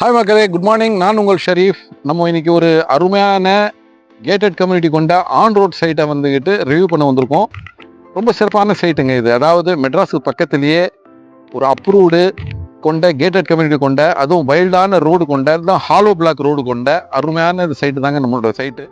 Hi மக்களே, good morning. நான் உங்கள் ஷரீஃப். நம்ம இன்னைக்கு ஒரு அருமையான கேட்டட் கம்யூனிட்டி கொண்ட ஆன் ரோட் சைட்டை வந்துக்கிட்டு ரிவ்யூ பண்ண வந்திருக்கோம். ரொம்ப சிறப்பான சைட்டுங்க இது. அதாவது மெட்ராஸுக்கு பக்கத்துலேயே ஒரு அப்ரூவ்டு கொண்ட கேட்டட் கம்யூனிட்டி கொண்ட, அதுவும் வைல்டான ரோடு கொண்ட, அதுதான் ஹாலோ பிளாக் ரோடு கொண்ட அருமையான சைட்டு தாங்க நம்மளோட சைட்டு.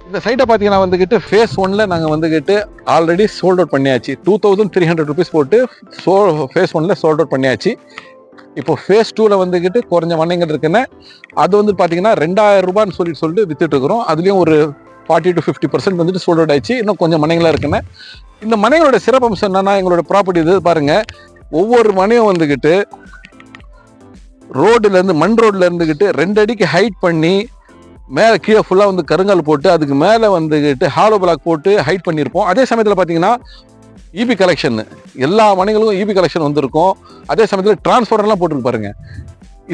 இந்த சைட்டை பார்த்தீங்கன்னா வந்துக்கிட்டு ஃபேஸ் 1ல் நாங்கள் வந்துக்கிட்டு ஆல்ரெடி சோல்ட் அவுட் பண்ணியாச்சு. 2300 rupees போட்டு ஃபேஸ் 1ல் சோல்ட் அவுட் பண்ணியாச்சு. இப்போ ஃபேஸ் 2ல் வந்துக்கிட்டு குறைஞ்ச மனைகள் இருக்குன்னு அது வந்து பார்த்தீங்கன்னா 2000 ரூபான்னு சொல்லிட்டு வித்துட்டு இருக்கிறோம். அதுலேயும் ஒரு 40 to 50% வந்துட்டு சோல்ட் அவுட் ஆயிடுச்சு. இன்னும் கொஞ்சம் மனைகளாக இருக்குன்னு. இந்த மனைகளோட சிறப்பம்சம் என்னன்னா, எங்களோட ப்ராப்பர்ட்டி இது பாருங்கள். ஒவ்வொரு மனையும் வந்துக்கிட்டு ரோடுலேருந்து மண் ரோட்டில் இருந்துக்கிட்டு 2 அடிக்கு ஹைட் பண்ணி மேலே கீழே ஃபுல்லாக வந்து கருங்கல் போட்டு அதுக்கு மேலே வந்துக்கிட்டு ஹாலோ பிளாக் போட்டு ஹைட் பண்ணியிருப்போம். அதே சமயத்தில் பார்த்தீங்கன்னா இபி கலெக்ஷன், எல்லா மனைகளுக்கும் இபி கலெக்ஷன் வந்திருக்கும். அதே சமயத்தில் டிரான்ஸ்ஃபார்மர்லாம் போட்டுருக்கு பாருங்க.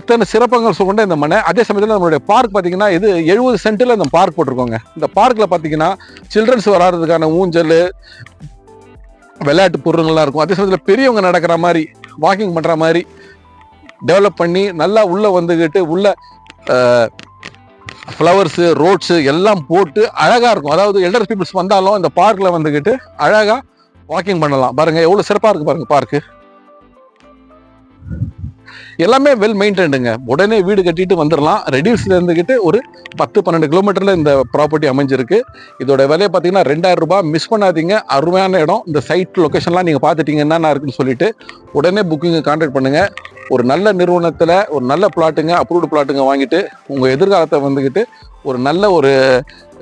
இத்தனை சிறப்பங்கள் கொண்ட இந்த மனை. அதே சமயத்தில் நம்மளுடைய பார்க் பார்த்தீங்கன்னா இது 70 சென்ட்டில் இந்த பார்க் போட்டிருக்கோங்க. இந்த பார்க்கில் பார்த்தீங்கன்னா சில்ட்ரன்ஸ் விளாட்றதுக்கான ஊஞ்சல், விளையாட்டு பொருள்கள்லாம் இருக்கும். அதே சமயத்தில் பெரியவங்க நடக்கிற மாதிரி, வாக்கிங் பண்ணுற மாதிரி டெவலப் பண்ணி நல்லா உள்ளே வந்துக்கிட்டு உள்ள ஃப்ளவர்ஸு, ரோட்ஸு எல்லாம் போட்டு அழகாக இருக்கும். அதாவது எல்டர் பீப்புள்ஸ் வந்தாலும் இந்த பார்க்கில் வந்துக்கிட்டு அழகாக வாக்கிங் பண்ணலாம். பாருங்கள் எவ்வளோ சிறப்பாக இருக்குது பாருங்கள் பார்க்கு. எல்லாமே வெல் மெயின்டைன்டுங்க. உடனே வீடு கட்டிட்டு வந்துடலாம். ரெடியூஸில் இருந்துக்கிட்டு ஒரு 10-12 கிலோமீட்டரில் இந்த ப்ராப்பர்ட்டி அமைஞ்சிருக்கு. இதோட விலையை பார்த்தீங்கன்னா 2000 ரூபாய். மிஸ் பண்ணாதீங்க. அருமையான இடம். இந்த சைட் லொக்கேஷன்லாம் நீங்கள் பார்த்துட்டீங்க என்னென்ன இருக்குன்னு சொல்லிட்டு உடனே புக்கிங்கு கான்டாக்ட் பண்ணுங்கள். ஒரு நல்ல நிறுவனத்தில் ஒரு நல்ல பிளாட்டுங்க, அப்ரூவ்டு பிளாட்டுங்க வாங்கிட்டு உங்கள் எதிர்காலத்தை வந்துக்கிட்டு ஒரு நல்ல ஒரு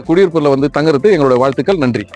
குடியிருப்பில் வந்து தங்குறது எங்களோட வாழ்த்துக்கள். நன்றி.